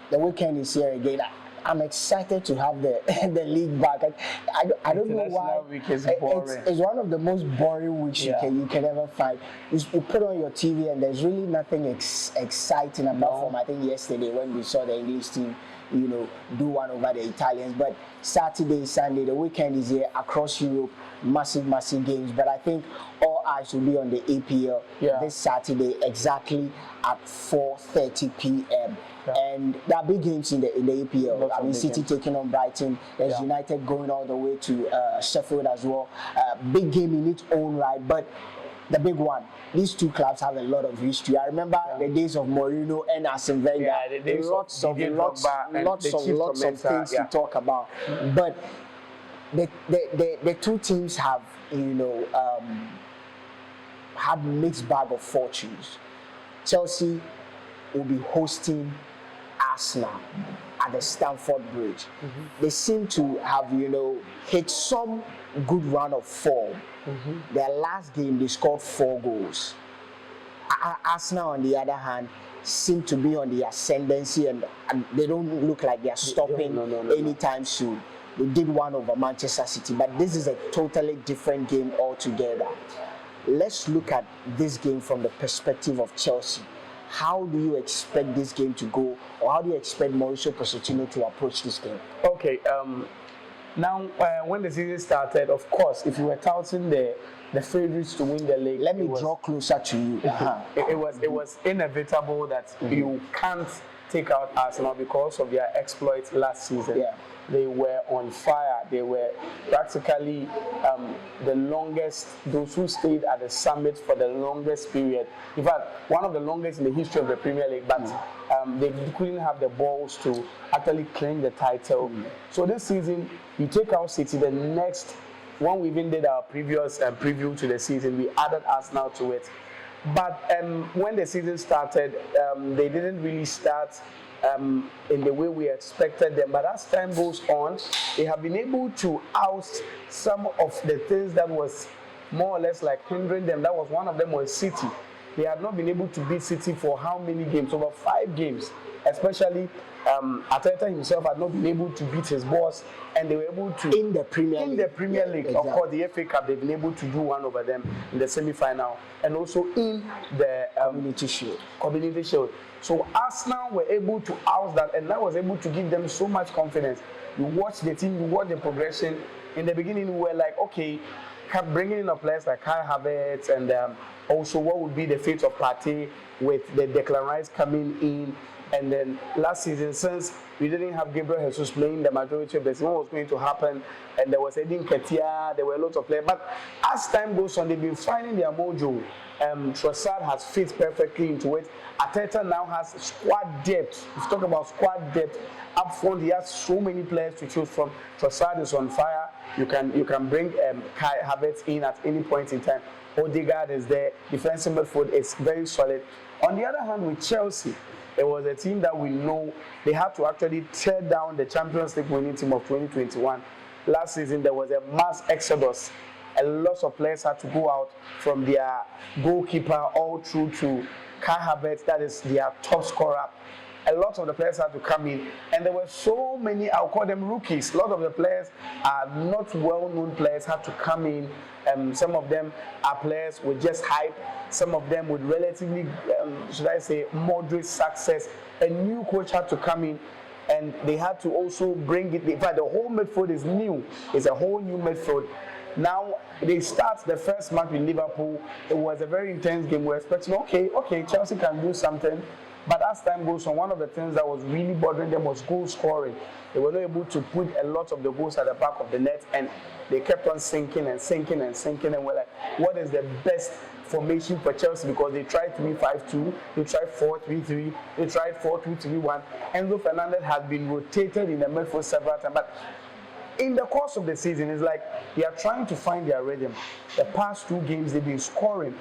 The weekend is here again. I'm excited to have the the league back. I don't know why. Week is boring. It's one of the most boring weeks you can ever find. You put on your TV and there's really nothing exciting apart from I think yesterday when we saw the English team, do one over the Italians. But Saturday, Sunday, the weekend is here across Europe. Massive games. But I think all eyes will be on the APL this Saturday exactly at 4:30 p.m. And there are big games in the APL. I mean, City taking on Brighton. There's United going all the way to Sheffield as well. Big game in its own right, but the big one. These two clubs have a lot of history. I remember the days of Mourinho and Arsene Wenger. Lots of things to talk about. But the two teams have had mixed bag of fortunes. Chelsea will be hosting Arsenal at the Stamford Bridge. They seem to have, hit some good run of form. Their last game, they scored 4 goals. Arsenal, on the other hand, seem to be on the ascendancy, and they don't look like they're stopping anytime soon. They did one over Manchester City, but this is a totally different game altogether. Let's look at this game from the perspective of Chelsea. How do you expect this game to go, or how do you expect Mauricio Pochettino to approach this game? Okay, now when the season started, of course, if you were touting the favorites to win the league, let me draw closer to you. It was inevitable that you can't take out Arsenal because of their exploits last season. They were on fire. They were practically the longest, those who stayed at the summit for the longest period. In fact, one of the longest in the history of the Premier League, but they couldn't have the balls to actually claim the title. So this season, you take out City, the next, when we even did our previous preview to the season, we added Arsenal to it. But when the season started, they didn't really start in the way we expected them. But as time goes on, they have been able to oust some of the things that was more or less like hindering them. That was one of them was City. They had not been able to beat City for how many games? Over 5 games. Especially Arteta himself had not been able to beat his boss, and they were able to in the Premier League. Exactly. Of course, the FA Cup, they've been able to do one over them in the semi-final, and also in the Community Shield. So Arsenal were able to oust that, and that was able to give them so much confidence. You watch the team, you watch the progression. In the beginning, we were like, okay, bringing in a players like Kai Havertz, and also what would be the fate of Partey with the Declan Rice coming in. And then last season, since we didn't have Gabriel Jesus playing the majority of the season, what was going to happen? And there was Edin Ketia, there were lots of players. But as time goes on, they've been finding their mojo. Trossard has fit perfectly into it. Arteta now has squad depth. If you talk about squad depth, up front he has so many players to choose from. Trossard is on fire. You can bring Kai Havertz in at any point in time. Odegaard is there. Defensive midfield is very solid. On the other hand, with Chelsea, it was a team that we know they had to actually tear down the Champions League winning team of 2021. Last season, there was a mass exodus. A lot of players had to go out, from their goalkeeper all through to Kai Havertz, that is their top scorer. A lot of the players had to come in, and there were so many, I'll call them rookies. A lot of the players are not well-known players, had to come in. Some of them are players with just hype. Some of them with relatively, should I say, moderate success. A new coach had to come in, and they had to also bring it. In fact, the whole midfield is new. It's a whole new midfield. Now, they start the first match with Liverpool. It was a very intense game. We're expecting, okay, Chelsea can do something. But as time goes on, one of the things that was really bothering them was goal scoring. They were not able to put a lot of the goals at the back of the net, and they kept on sinking. And we're like, what is the best formation for Chelsea? Because they tried 3-5-2, they tried 4-3-3, they tried 4-2-3-1. Enzo Fernandez has been rotated in the midfield several times. But in the course of the season, it's like they are trying to find their rhythm. The past 2 games, they've been scoring.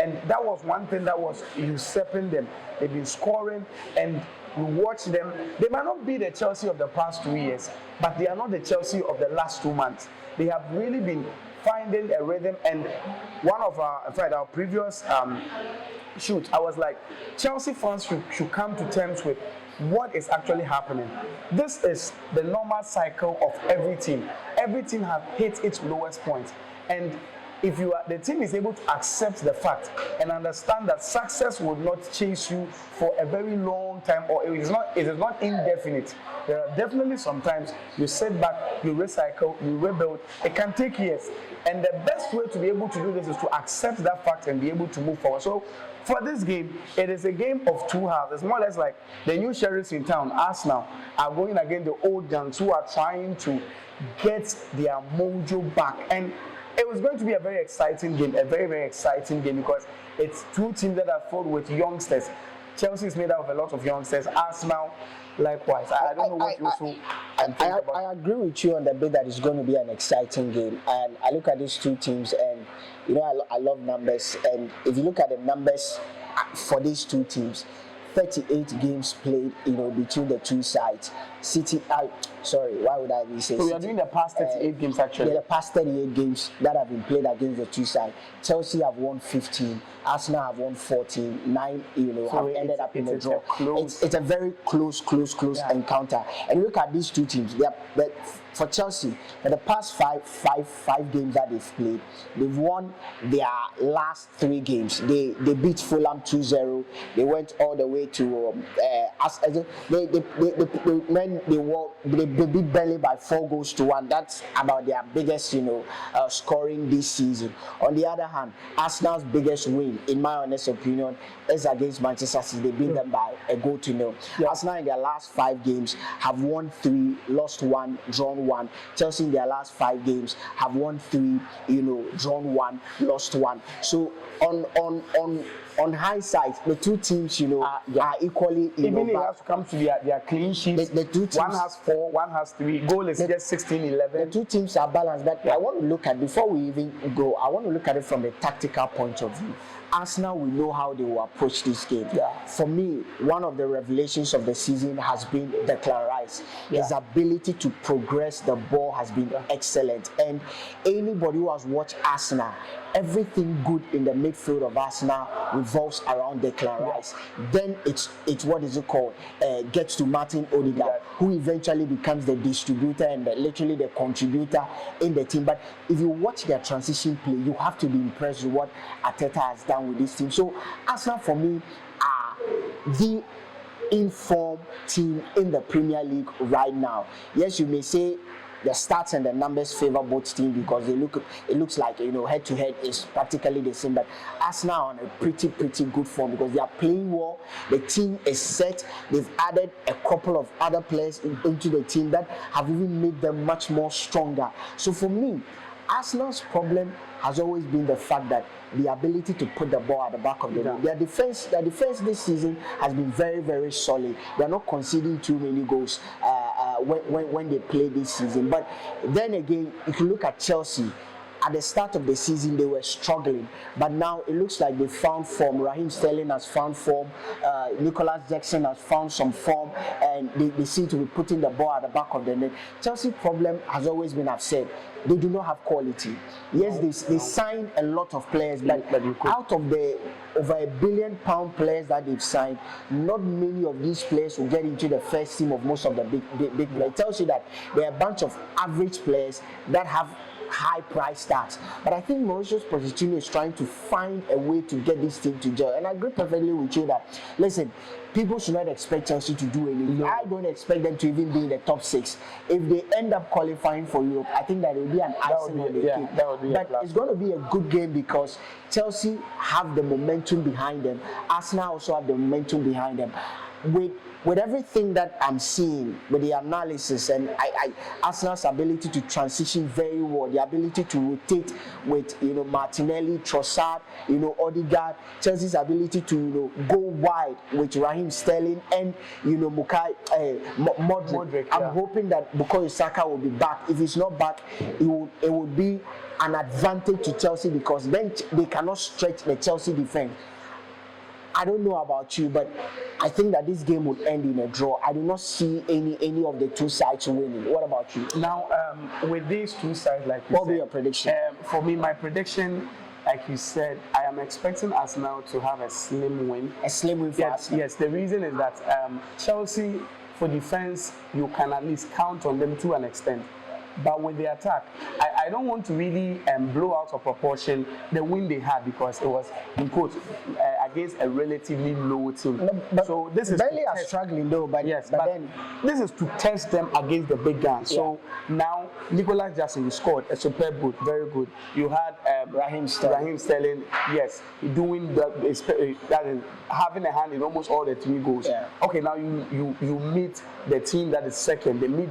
And that was one thing that was usurping them. They've been scoring, and you watch them. They might not be the Chelsea of the past 2 years, but they are not the Chelsea of the last 2 months. They have really been finding a rhythm. And one of our previous shoot, I was like, Chelsea fans should come to terms with what is actually happening. This is the normal cycle of every team. Every team has hit its lowest point, and if the team is able to accept the fact and understand that success will not chase you for a very long time, or it is not indefinite. There are definitely sometimes you sit back, you recycle, you rebuild. It can take years, and the best way to be able to do this is to accept that fact and be able to move forward. So for this game, it is a game of two halves. It's more or less like the new sheriffs in town, Arsenal, are going against the old guns who are trying to get their mojo back. And it was going to be a very exciting game, a very, very exciting game, because it's two teams that are filled with youngsters. Chelsea is made up of a lot of youngsters. Arsenal, likewise. I don't know what you also think about. I agree with you on the bit that it's going to be an exciting game. And I look at these two teams, and I love numbers. And if you look at the numbers for these two teams, 38 games played, between the two sides. Why would I be saying? So we are doing the past 38 games actually. Yeah, the past 38 games that have been played against the two sides. Chelsea have won 15, Arsenal have won 14, 9, so have ended up in a draw. It's a very close encounter. And look at these two teams. For Chelsea, in the past five games that they've played, they've won their last 3 games. They beat Fulham 2-0. They went all the way to they beat Burnley by 4-1. That's about their biggest scoring this season. On the other hand, Arsenal's biggest win, in my honest opinion, is against Manchester City. They beat them by 1-0. Yeah. Arsenal in their last 5 games have won 3, lost 1, drawn 1. Chelsea in their last 5 games have won 3, drawn 1, lost 1. So on hindsight, the two teams, are equally. Even it has to come to their clean sheets. The two teams, one has 4, one has 3. Goal is just 16-11. The two teams are balanced, but I want to look at, before we even go, I want to look at it from a tactical point of view. Arsenal will know how they will approach this game. Yeah. For me, one of the revelations of the season has been Declan Rice. Yeah. His ability to progress the ball has been excellent. And anybody who has watched Arsenal, everything good in the midfield of Arsenal revolves around Declan Rice. Then it's what is it called? Gets to Martin Odegaard, who eventually becomes the distributor and literally the contributor in the team. But if you watch their transition play, you have to be impressed with what Arteta has done with this team. So Arsenal, for me, are the informed team in the Premier League right now. Yes, you may say the stats and the numbers favor both teams because it looks like head to head is practically the same, but Arsenal are on a pretty good form because they are playing well. The team is set. They've added a couple of other players into the team that have even made them much more stronger. So for me, Arsenal's problem has always been the fact that the ability to put the ball at the back of the net. Their defense this season has been very solid. They are not conceding too many goals when they play this season. But then again, if you look at Chelsea, at the start of the season, they were struggling, but now it looks like they found form. Raheem Sterling has found form. Nicholas Jackson has found some form, and they seem to be putting the ball at the back of the net. Chelsea's problem has always been, I've said, they do not have quality. Yes, they signed a lot of players, but out of the over £1 billion players that they've signed, not many of these players will get into the first team of most of the big players. It tells you that there are a bunch of average players that have high price tags. But I think Mauricio Pochettino is trying to find a way to get this team to gel. And I agree perfectly with you that, listen, people should not expect Chelsea to do anything. No. I don't expect them to even be in the top 6. If they end up qualifying for Europe, I think that it will be an icing on the cake. But it's going to be a good game because Chelsea have the momentum behind them. Arsenal also have the momentum behind them. With everything that I'm seeing, with the analysis and Arsenal's ability to transition very well, the ability to rotate with Martinelli, Trossard, Odegaard, Chelsea's ability to go wide with Raheem Sterling and Modric. I'm hoping that Bukayo Saka will be back. If he's not back, it would be an advantage to Chelsea because then they cannot stretch the Chelsea defense. I don't know about you, but I think that this game would end in a draw. I do not see any of the two sides winning. What about you? Now, with these two sides, like you said, what will be your prediction? For me, my prediction like you said, I am expecting Arsenal to have a slim win. A slim win for Arsenal. Yes, the reason is that Chelsea, for defense, you can at least count on them to an extent. But with the attack, I don't want to really blow out of proportion the win they had, because it was, in quotes, against a relatively low team. No, so this is Burnley are struggling though, but then this is to test them against the big guns. Yeah. So now Nicolas Jackson scored a superb goal, very good. You had Raheem Sterling, yes, doing that is having a hand in almost all the 3 goals. Yeah. Okay, now you meet the team that is second. The team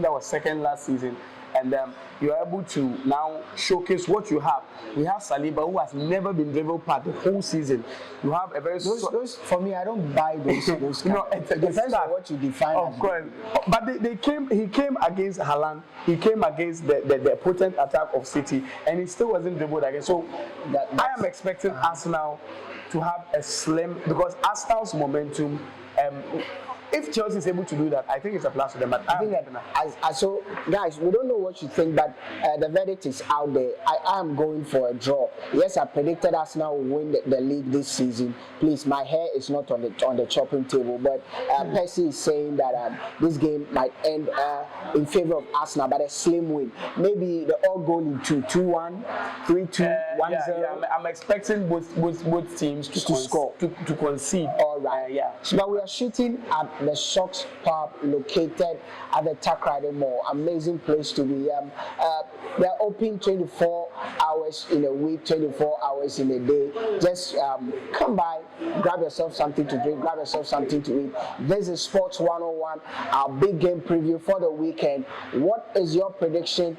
that was second last season, and you are able to now showcase what you have. We have Saliba, who has never been dribbled past the whole season. You have a very those for me, I don't buy those. It depends on what you define. Of course, but he came against Haaland. He came against the potent attack of City, and he still wasn't dribbled again. So I am expecting Arsenal to have a slim, because Arsenal's momentum. If Chelsea is able to do that, I think it's a plus to them. But I think that, so guys, we don't know what you think, but the verdict is out there. I am going for a draw. Yes, I predicted Arsenal will win the league this season. Please, my hair is not on the chopping table, but Percy is saying that this game might end in favor of Arsenal, but a slim win. Maybe the all goal in 2-1, 3-2, 1-0. I'm expecting both teams to score, to concede. All right, So, but we are shooting at the Shocks Pub located at the Takrady Mall. Amazing place to be. They're open 24 hours in a week, 24 hours in a day. Just come by, grab yourself something to drink, grab yourself something to eat. This is Sports 101, our big game preview for the weekend. What is your prediction?